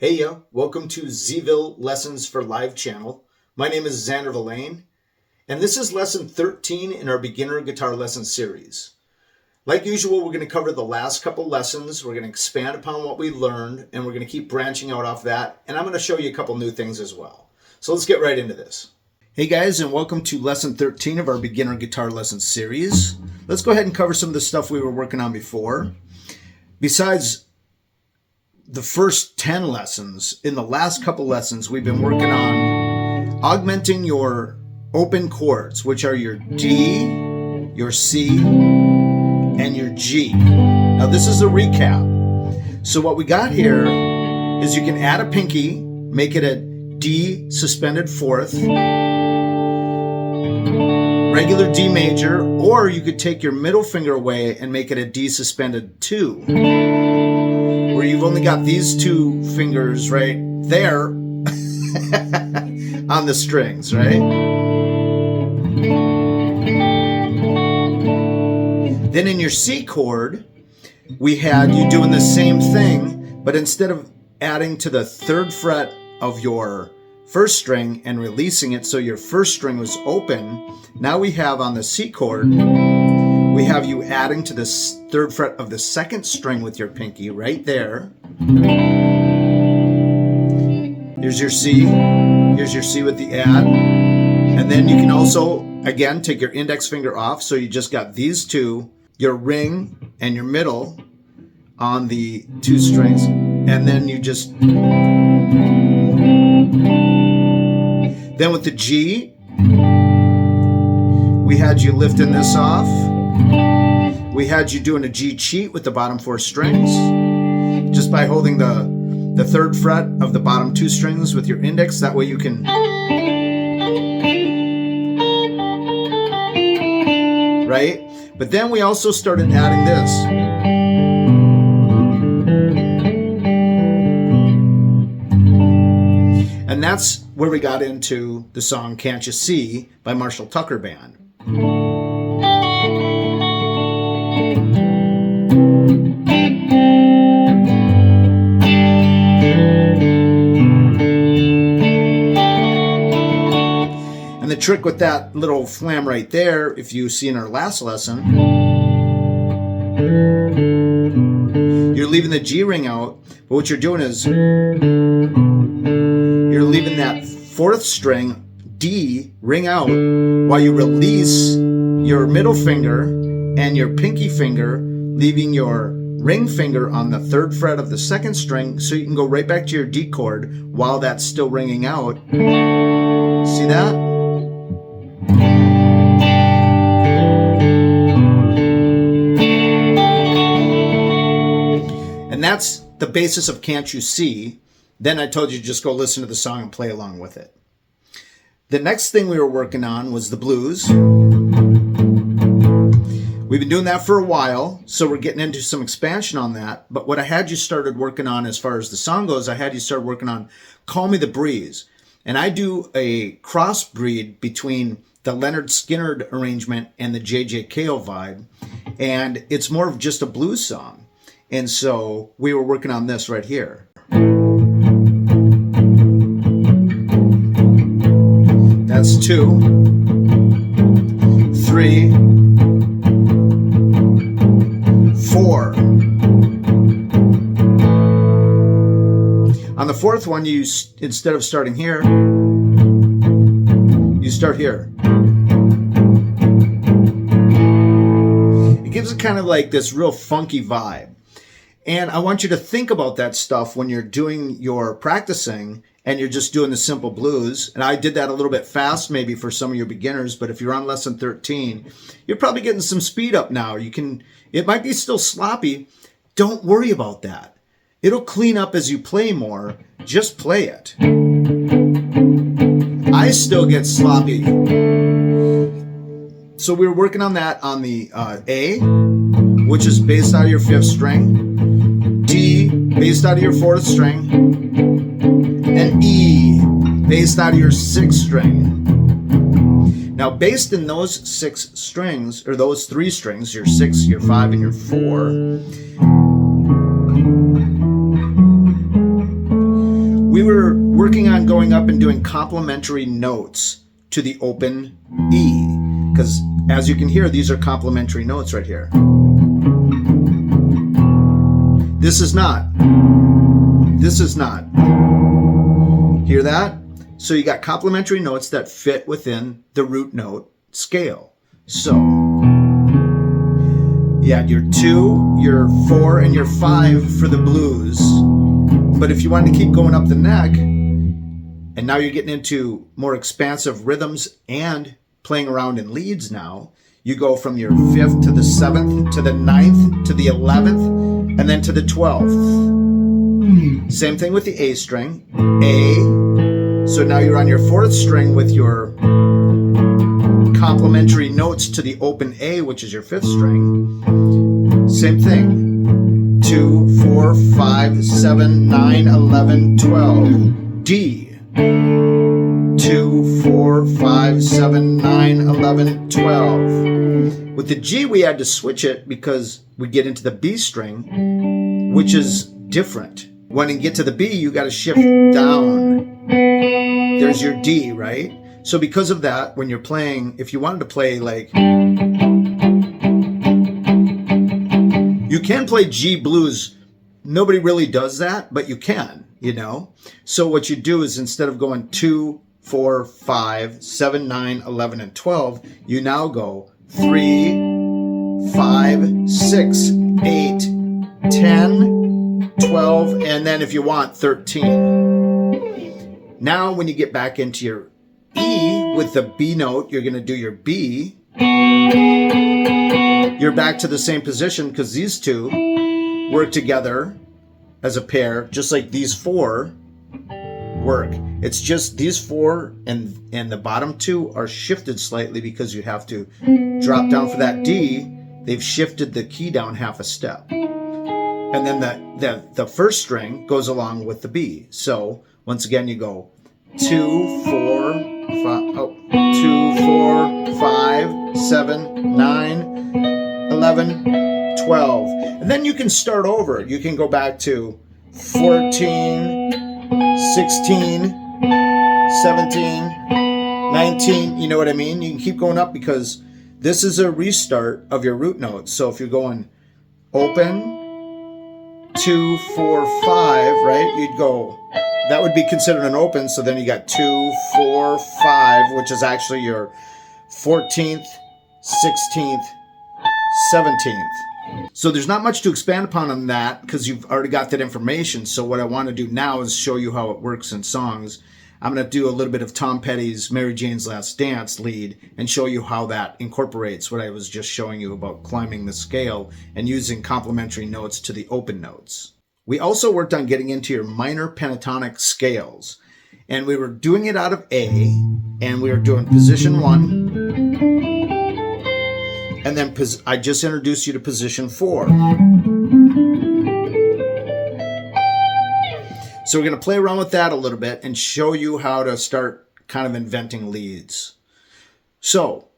Hey ya, welcome to Zville Lessons for Live channel. My name is Xander Villain, and this is lesson 13 in our beginner guitar lesson series. Like usual, we're going to cover the last couple lessons, we're going to expand upon what we learned, and we're going to keep branching out off that, and I'm going to show you a couple new things as well. So let's get right into this. Hey guys, and welcome to lesson 13 of our beginner guitar lesson series. Let's go ahead and cover some of the stuff we were working on before. Besides the first 10 lessons, in the last couple lessons, we've been working on augmenting your open chords, which are your D, your C, and your G. Now this is a recap. So what we got here is you can add a pinky, make it a D suspended fourth, regular D major, or you could take your middle finger away and make it a D suspended 2. Where you've only got these two fingers right there on the strings, right? Then in your C chord, we had you doing the same thing, but instead of adding to the 3rd fret of your first string and releasing it so your first string was open, now we have on the C chord, we have you adding to the 3rd fret of the 2nd string with your pinky right there. Here's your C. Here's your C with the add. And then you can also, again, take your index finger off. So you just got these two, your ring and your middle on the 2 strings. And then you just... Then with the G, we had you lifting this off. We had you doing a G cheat with the bottom 4 strings, just by holding the 3rd fret of the bottom 2 strings with your index. That way you can, right? But then we also started adding this. And that's where we got into the song Can't You See by Marshall Tucker Band. And the trick with that little flam right there, if you see in our last lesson, you're leaving the G ring out, but what you're doing is you're leaving that 4th string D ring out while you release your middle finger and your pinky finger, leaving your ring finger on the 3rd fret of the 2nd string, so you can go right back to your D chord while that's still ringing out. See that? And that's the basis of Can't You See. Then I told you just go listen to the song and play along with it. The next thing we were working on was the blues. We've been doing that for a while, so we're getting into some expansion on that. But what I had you started working on as far as the song goes, I had you start working on Call Me the Breeze. And I do a crossbreed between the Leonard Skinner arrangement and the J.J. Cale vibe. And it's more of just a blues song. And so we were working on this right here. That's 2, 3, 4. On the 4th one, you instead of starting here, you start here. It gives it kind of like this real funky vibe. And I want you to think about that stuff when you're doing your practicing and you're just doing the simple blues. And I did that a little bit fast maybe for some of your beginners, but if you're on lesson 13, you're probably getting some speed up now. It might be still sloppy. Don't worry about that. It'll clean up as you play more. Just play it. I still get sloppy. So we were working on that on the A, which is based out of your 5th string, D, based out of your 4th string, and E, based out of your 6th string. Now, based in those 6 strings, or those 3 strings, your 6, your 5, and your 4, we were working on going up and doing complementary notes to the open E, because as you can hear, these are complementary notes right here. This is not. This is not. Hear that? So you got complementary notes that fit within the root note scale. So you had your 2, your 4, and your 5 for the blues. But if you wanted to keep going up the neck, and now you're getting into more expansive rhythms and playing around in leads now, you go from your 5th to the 7th to the 9th to the 11th and then to the 12th. Same thing with the A string, A. So now you're on your 4th string with your complementary notes to the open A, which is your 5th string. Same thing, 2, 4, 5, 7, 9, 11, 12, D. 2, 4, 5, 7, 9, 11, 12. With the G, we had to switch it because we get into the B string, which is different. When you get to the B, you got to shift down. There's your D, right? So because of that, when you're playing, if you wanted to play like, you can play G blues. Nobody really does that, but you can, you know? So what you do is instead of going 2, 4, 5, 7, 9, 11, and 12, you now go 3, 5, 6, 8, 10, 12, and then if you want, 13. Now when you get back into your E with the B note, you're going to do your B. You're back to the same position because these two work together as a pair, just like these 4 work. It's just these 4 and the bottom 2 are shifted slightly because you have to drop down for that D. They've shifted the key down half a step. And then the first string goes along with the B. So once again, you go 2, 4, 5, 2, 4, 5, 7, 9, 11, 12. And then you can start over. You can go back to 14, 16, 17, 19. You know what I mean? You can keep going up because this is a restart of your root notes. So if you're going open, 2, 4, 5, right? You'd go, that would be considered an open. So then you got 2, 4, 5, which is actually your 14th, 16th, 17th. So there's not much to expand upon on that because you've already got that information. So what I want to do now is show you how it works in songs. I'm going to do a little bit of Tom Petty's Mary Jane's Last Dance lead and show you how that incorporates what I was just showing you about climbing the scale and using complementary notes to the open notes. We also worked on getting into your minor pentatonic scales, and we were doing it out of A, and we were doing position 1, and then I just introduced you to position 4. So we're going to play around with that a little bit and show you how to start kind of inventing leads. So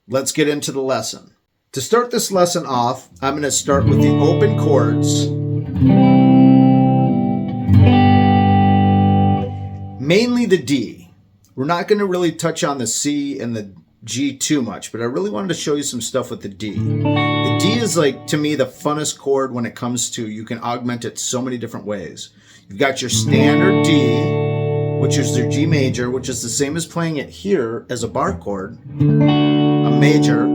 let's get into the lesson. To start this lesson off, I'm going to start with the open chords. Mainly the D. We're not going to really touch on the C and the G too much, but I really wanted to show you some stuff with the D. The D is like, to me, the funnest chord when it comes to, you can augment it so many different ways. You've got your standard D, which is your G major, which is the same as playing it here as a bar chord, a major.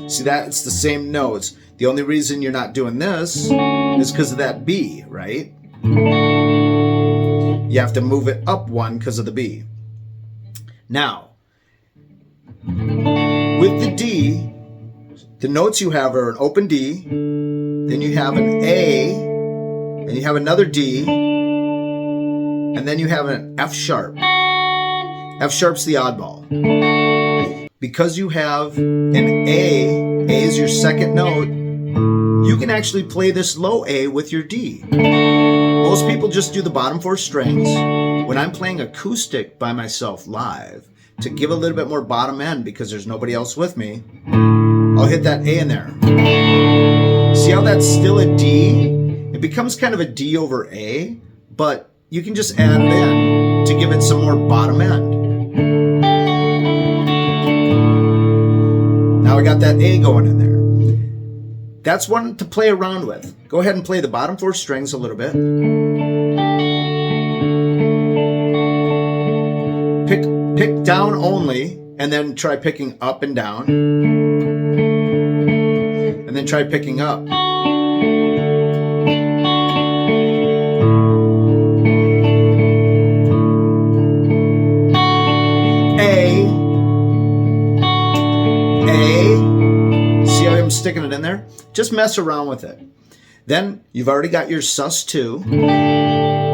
See that? It's the same notes. The only reason you're not doing this is because of that B, right? You have to move it up 1 because of the B. Now, with the D, the notes you have are an open D, then you have an A, and you have another D, and then you have an F sharp. F sharp's the oddball. Because you have an A is your second note, you can actually play this low A with your D. Most people just do the bottom 4 strings. When I'm playing acoustic by myself live, to give a little bit more bottom end because there's nobody else with me, I'll hit that A in there. See how that's still a D? It becomes kind of a D over A, but you can just add it in to give it some more bottom end. Now I got that A going in there. That's one to play around with. Go ahead and play the bottom 4 strings a little bit. Pick down only, and then try picking up and down. And then try picking up. Sticking it in there, just mess around with it. Then you've already got your sus2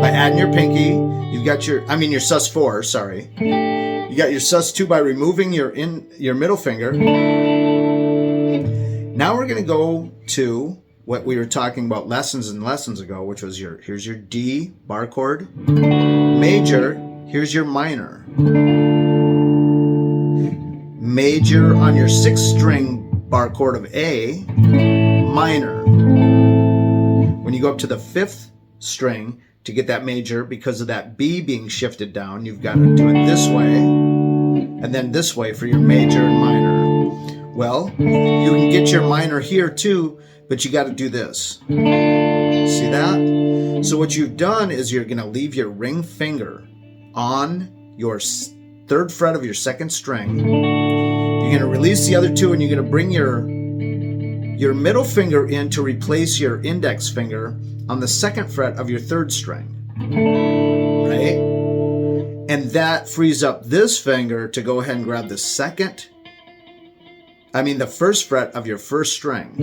by adding your pinky. You've got your sus4, sorry. You got your sus2 by removing your middle finger. Now we're going to go to what we were talking about lessons ago, which was here's your D bar chord, major, here's your minor. Major on your 6th string bar chord of A, minor. When you go up to the 5th string to get that major, because of that B being shifted down, you've got to do it this way, and then this way for your major and minor. Well, you can get your minor here too, but you got to do this. See that? So what you've done is you're going to leave your ring finger on your 3rd fret of your 2nd string. You're going to release the other 2, and you're going to bring your middle finger in to replace your index finger on the 2nd fret of your 3rd string. Right? And that frees up this finger to go ahead and grab the 1st fret of your 1st string.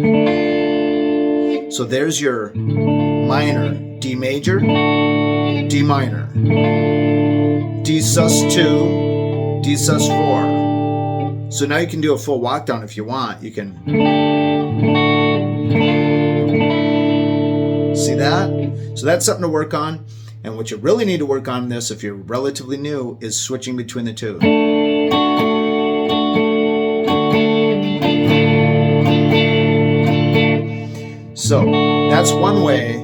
So there's your minor, D major, D minor, D sus2, D sus4. So now you can do a full walk down if you want. You can see that? So that's something to work on. And what you really need to work on this, if you're relatively new, is switching between the 2. So that's one way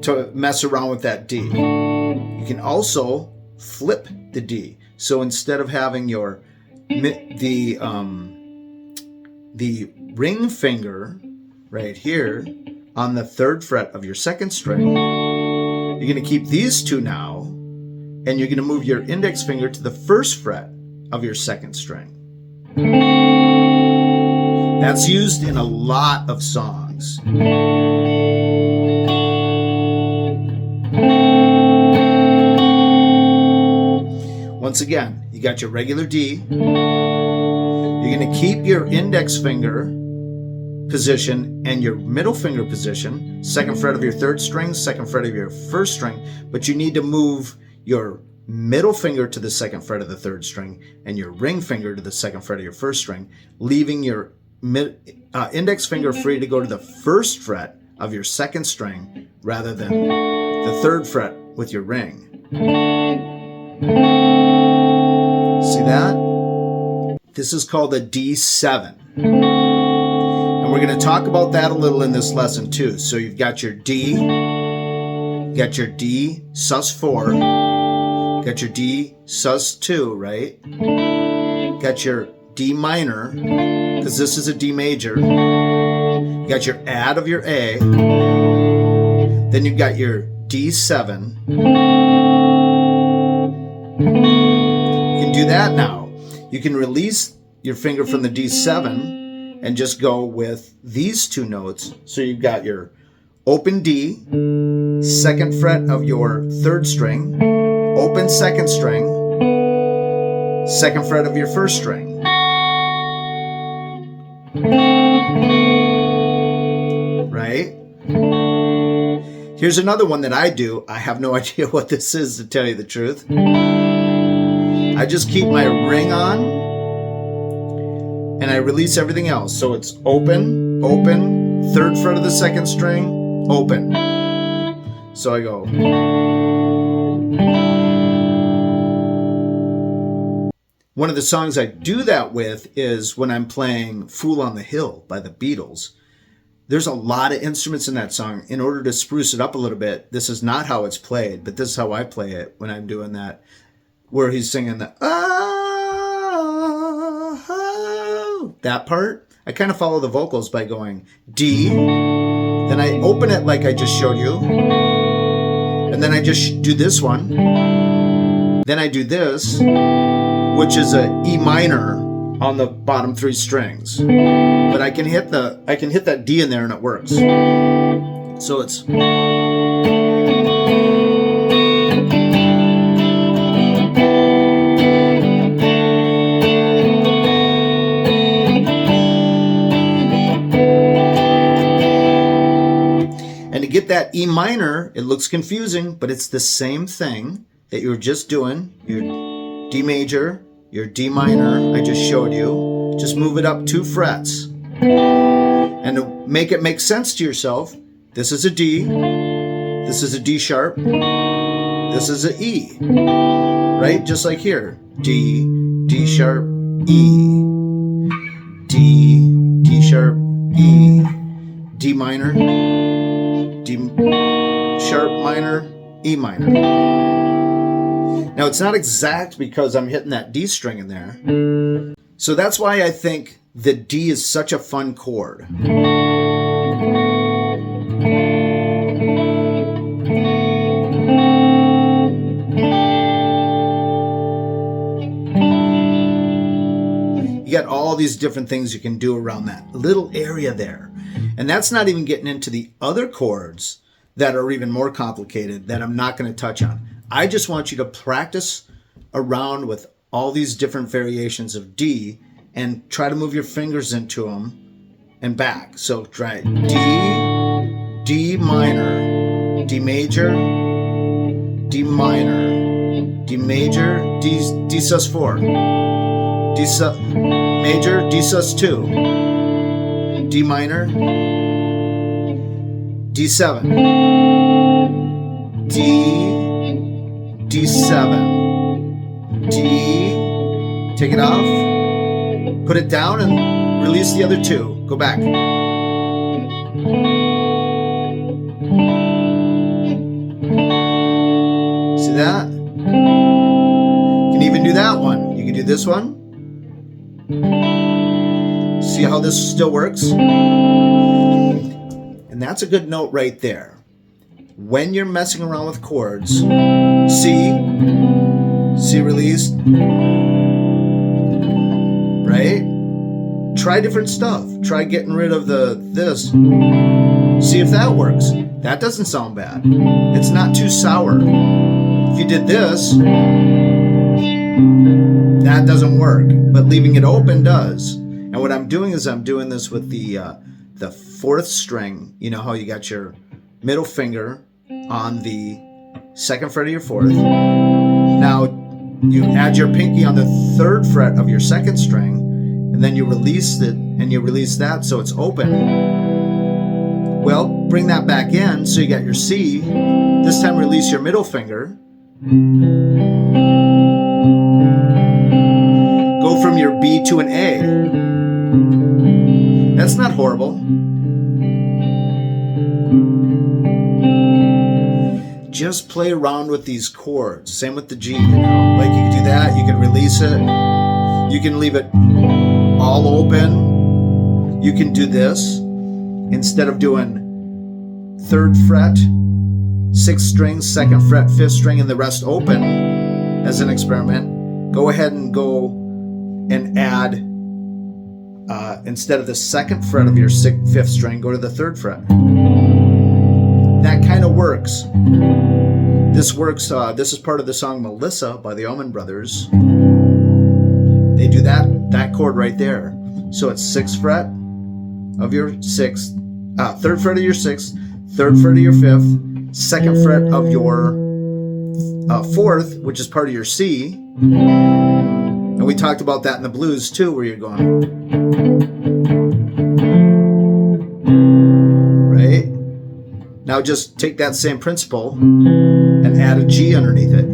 to mess around with that D. You can also flip the D. So instead of having the ring finger right here on the 3rd fret of your 2nd string, you're going to keep these 2 now, and you're going to move your index finger to the 1st fret of your 2nd string. That's used in a lot of songs. Once again, you got your regular D. You're going to keep your index finger position and your middle finger position, 2nd fret of your 3rd string, 2nd fret of your 1st string, but you need to move your middle finger to the 2nd fret of the 3rd string and your ring finger to the 2nd fret of your 1st string, leaving your index finger free to go to the 1st fret of your 2nd string rather than the 3rd fret with your ring. See that? This is called a D7. And we're going to talk about that a little in this lesson too. So you've got your D, you got your D sus4, got your D sus2, right? Got your D minor, because this is a D major. You got your add of your A. Then you've got your D7. You can do that now. You can release your finger from the D7 and just go with these 2 notes. So you've got your open D, 2nd fret of your 3rd string, open 2nd string, 2nd fret of your 1st string. Right? Here's another one that I do. I have no idea what this is, to tell you the truth. I just keep my ring on and I release everything else. So it's open, open, 3rd fret of the 2nd string, open. So I go. One of the songs I do that with is when I'm playing Fool on the Hill by the Beatles. There's a lot of instruments in that song. In order to spruce it up a little bit, this is not how it's played, but this is how I play it when I'm doing that, where he's singing the that part. I kind of follow the vocals by going D, then I open it like I just showed you, and then I just do this one. Then I do this, which is a E minor on the bottom 3 strings. But I can hit that D in there and it works. So it's and to get that E minor, it looks confusing, but it's the same thing that you were just doing. Your D major, your D minor, I just showed you. Just move it up 2 frets. And to make it make sense to yourself, this is a D, this is a D sharp, this is a E, right? Just like here, D, D sharp, E, D, D sharp, E, D minor, D sharp minor, E minor. Now it's not exact because I'm hitting that D string in there. So that's why I think the D is such a fun chord. You got all these different things you can do around that little area there. And that's not even getting into the other chords that are even more complicated that I'm not going to touch on. I just want you to practice around with all these different variations of D and try to move your fingers into them and back. So try D, D minor, D major, D minor, D major, D sus4, D major, D sus2, D minor, D7, D7, D, take it off, put it down and release the other 2. Go back. See that? You can even do that one. You can do this one. See how this still works? And that's a good note right there. When you're messing around with chords, C released, right? Try different stuff. Try getting rid of this. See if that works. That doesn't sound bad. It's not too sour. If you did this, that doesn't work. But leaving it open does. And what I'm doing is I'm doing this with the 4th string. You know how you got your middle finger on the 2nd fret of your 4th. Now you add your pinky on the 3rd fret of your 2nd string, and then you release it, and you release that so it's open. Well, bring that back in so you got your C. This time release your middle finger. Go from your B to an A. That's not horrible. Just play around with these chords. Same with the G, you know. Like you can do that, you can release it. You can leave it all open. You can do this. Instead of doing 3rd fret, 6th string, 2nd fret, 5th string, and the rest open as an experiment, go ahead and go and add, instead of the 2nd fret of your 5th string, go to the 3rd fret. That kind of works. This works. This is part of the song Melissa by the Allman Brothers. They do that chord right there. So it's 6th fret of your 6th, 3rd fret of your 6th, 3rd fret of your 5th, 2nd fret of your 4th, which is part of your C. And we talked about that in the blues too, where you're going, right? Now just take that same principle and add a G underneath it.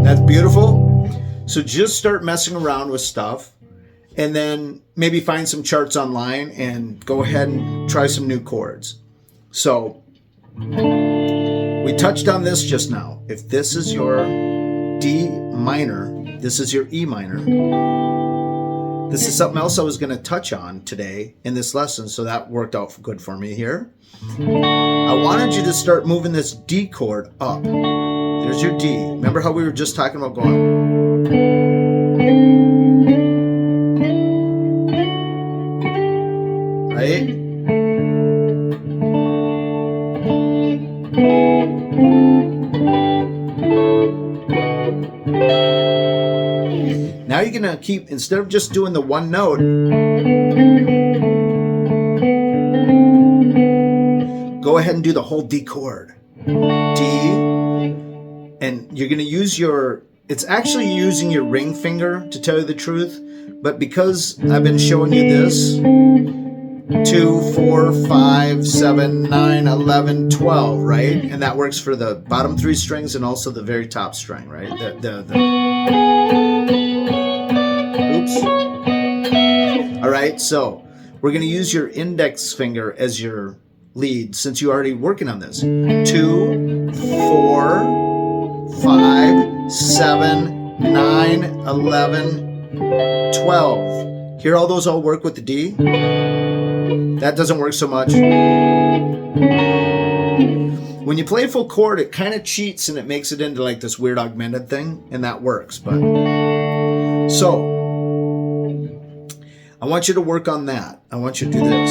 That's beautiful. So just start messing around with stuff, and then maybe find some charts online and go ahead and try some new chords. So we touched on this just now. If this is your D minor, this is your E minor. This is something else I was going to touch on today in this lesson, so that worked out good for me here. I wanted you to start moving this D chord up. There's your D. Remember how we were just talking about going? Right? Now you're going to keep, instead of just doing the one note, go ahead and do the whole D chord. D, and you're going to use your, it's actually using your ring finger, to tell you the truth, but because I've been showing you this, 2, 4, 5, 7, 9, 11, 12, right? And that works for the bottom 3 strings and also the very top string, right? Oops. All right, so we're going to use your index finger as your lead since you're already working on this. 2, 4, 5, 7, 9, 11, 12. Hear all those all work with the D? That doesn't work so much. When you play a full chord, it kind of cheats and it makes it into like this weird augmented thing, and that works. But so I want you to work on that. I want you to do this.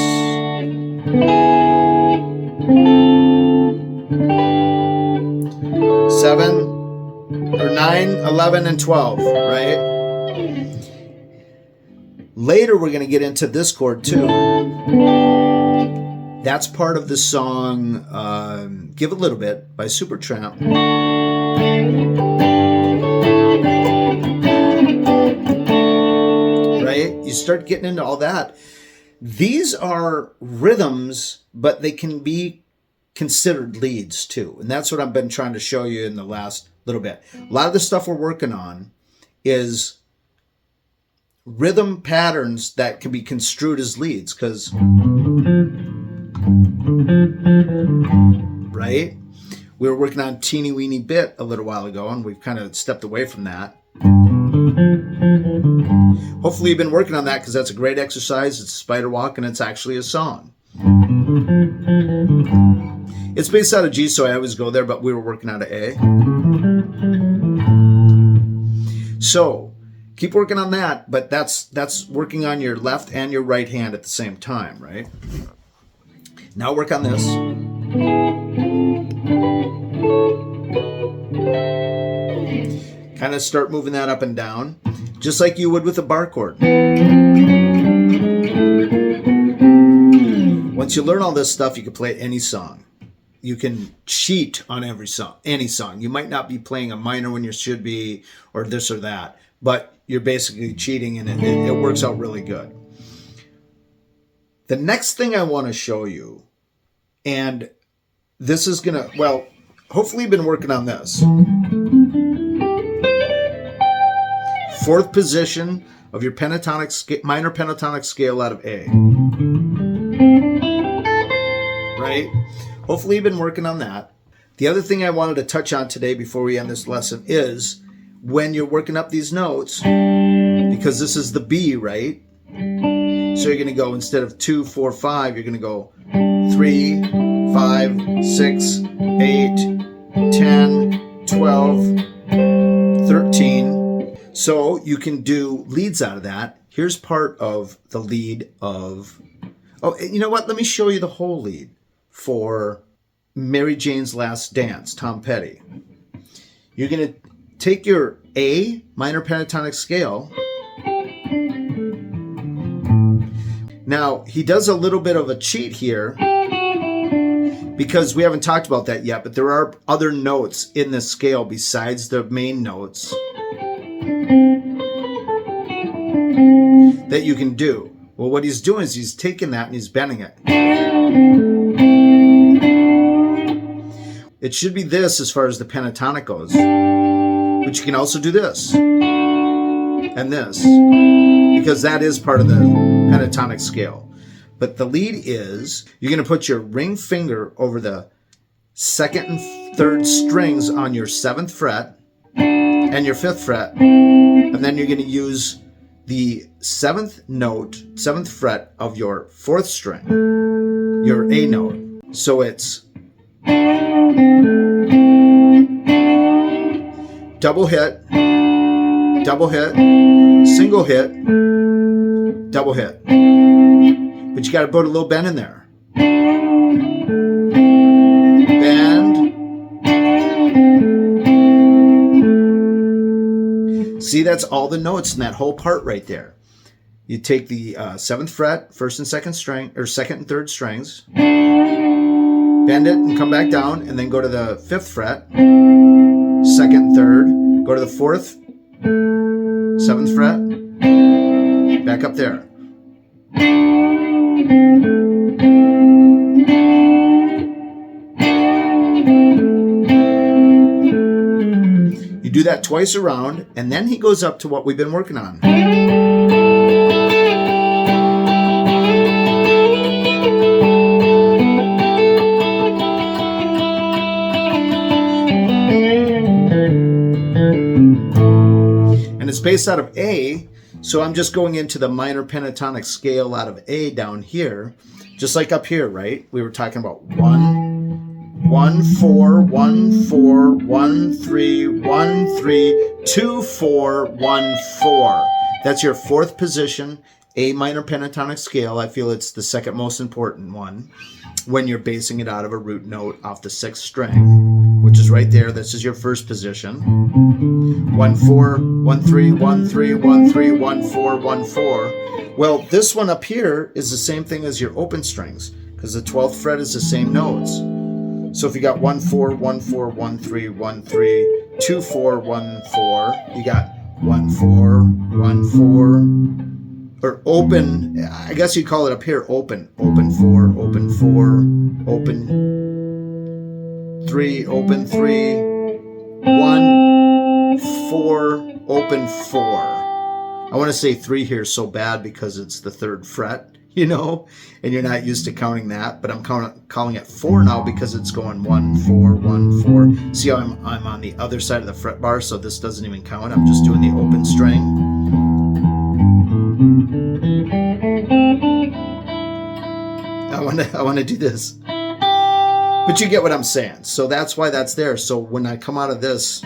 Seven or 9, 11, and 12, right? Later, we're going to get into this chord too. That's part of the song Give a Little Bit by Supertramp. Right? You start getting into all that. These are rhythms, but they can be considered leads too. And that's what I've been trying to show you in the last little bit. A lot of the stuff we're working on is rhythm patterns that can be construed as leads, because right, we were working on Teeny Weeny Bit a little while ago, and we've kind of stepped away from that. Hopefully you've been working on that, because that's a great exercise. It's a spider walk, and it's actually a song. It's based out of G, so I always go there, but we were working out of A. So keep working on that, but that's working on your left and your right hand at the same time, right? Now work on this. Kind of start moving that up and down, just like you would with a bar chord. Once you learn all this stuff, you can play any song. You can cheat on every song, any song. You might not be playing a minor when you should be, or this or that, but you're basically cheating, and it works out really good. The next thing I want to show you, and this is going to, well, hopefully you've been working on this. 4th position of your pentatonic minor pentatonic scale out of A. Right? Hopefully you've been working on that. The other thing I wanted to touch on today before we end this lesson is when you're working up these notes, because this is the B, right? So you're going to go, instead of 2, 4, 5, you're going to go 3, 5, 6, 8, 10, 12, 13. So you can do leads out of that. Here's part of the lead of, oh, you know what? Let me show you the whole lead for Mary Jane's Last Dance, Tom Petty. You're going to take your A minor pentatonic scale. Now, he does a little bit of a cheat here, because we haven't talked about that yet, but there are other notes in this scale besides the main notes that you can do. Well, what he's doing is he's taking that and he's bending it. It should be this as far as the pentatonic goes, but you can also do this. and this, because that is part of the pentatonic scale. But the lead is, you're going to put your ring finger over the second and third strings on your 7th fret and your 5th fret, and then you're going to use the 7th fret of your 4th string, your A note. So it's double hit, single hit, double hit. But you got to put a little bend in there. Bend. See, that's all the notes in that whole part right there. You take the 7th fret, 1st and 2nd string, or 2nd and 3rd strings, bend it and come back down, and then go to the 5th fret, 2nd and 3rd, go to the 4th, 7th fret, back up there. You do that twice around, and then he goes up to what we've been working on. And it's based out of A, so I'm just going into the minor pentatonic scale out of A down here, just like up here, right? We were talking about 1, 1, 4, 1, 4, 1, 3, 1, 3, 2, 4, 1, 4. That's your 4th position, A minor pentatonic scale. I feel it's the second most important one when you're basing it out of a root note off the 6th string, which is right there. This is your 1st position. 1, 4, 1, 3, 1, 3, 1, 3, 1, 4, 1, 4. Well, this one up here is the same thing as your open strings, because the 12th fret is the same notes. So if you got 1, 4, 1, 4, 1, 3, 1, 3, 2, 4, 1, 4, you got 1, 4, 1, 4, or open, I guess you'd call it up here open. Open 4, open 4, open 3, open 3, 1, 4, open 4. I want to say 3 here so bad because it's the 3rd fret, you know, and you're not used to counting that, but I'm calling it 4 now because it's going 1, 4, 1, 4. See how I'm on the other side of the fret bar, so this doesn't even count. I'm just doing the open string. I want to do this. But you get what I'm saying. So that's why that's there. So when I come out of this,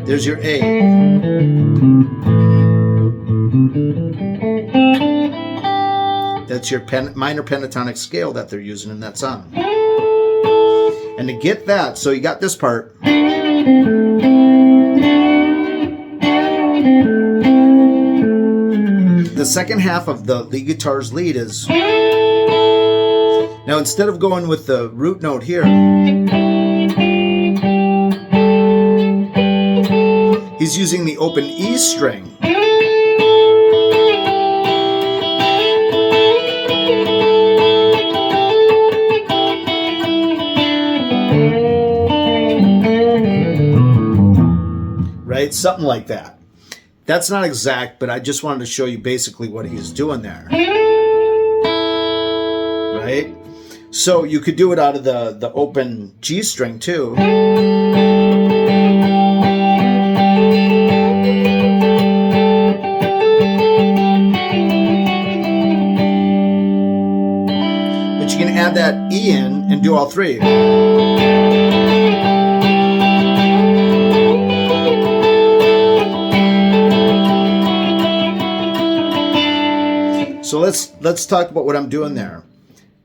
there's your A. That's your minor pentatonic scale that they're using in that song. And to get that, so you got this part. The second half of the lead guitar's lead is, now instead of going with the root note here, he's using the open E string. Right? Something like that. That's not exact, but I just wanted to show you basically what he's doing there. Right? So you could do it out of the open G string too. But you can add that E in and do all 3. So let's talk about what I'm doing there.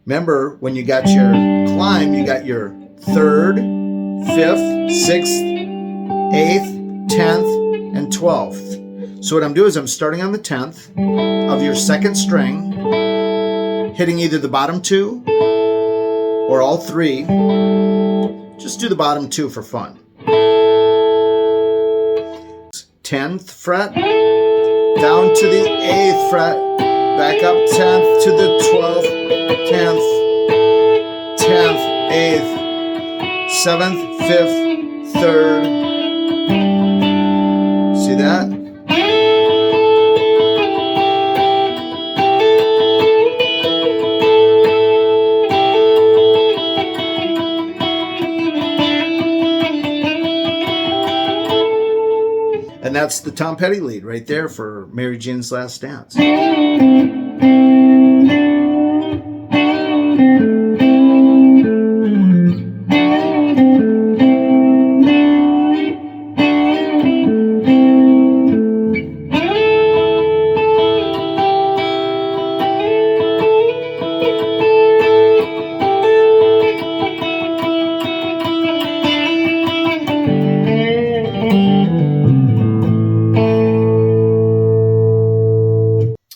Remember, when you got your climb, you got your 3rd, 5th, 6th, 8th, 10th, and 12th. So what I'm doing is I'm starting on the 10th of your 2nd string, hitting either the bottom 2 or all 3. Just do the bottom 2 for fun. 10th fret, down to the 8th fret, back up 10th to the 12th, 10th, 10th, 8th, 7th, 5th, 3rd, that's the Tom Petty lead right there for Mary Jane's Last Dance.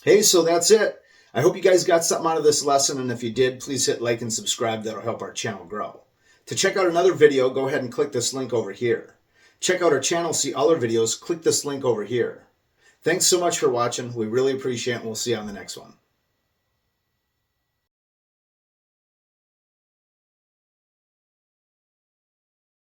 Hey, so that's it. I hope you guys got something out of this lesson, and if you did, please hit like and subscribe. That'll help our channel grow. To check out another video, go ahead and click this link over here. Check out our channel, see all our videos, click this link over here. Thanks so much for watching. We really appreciate it, and we'll see you on the next one.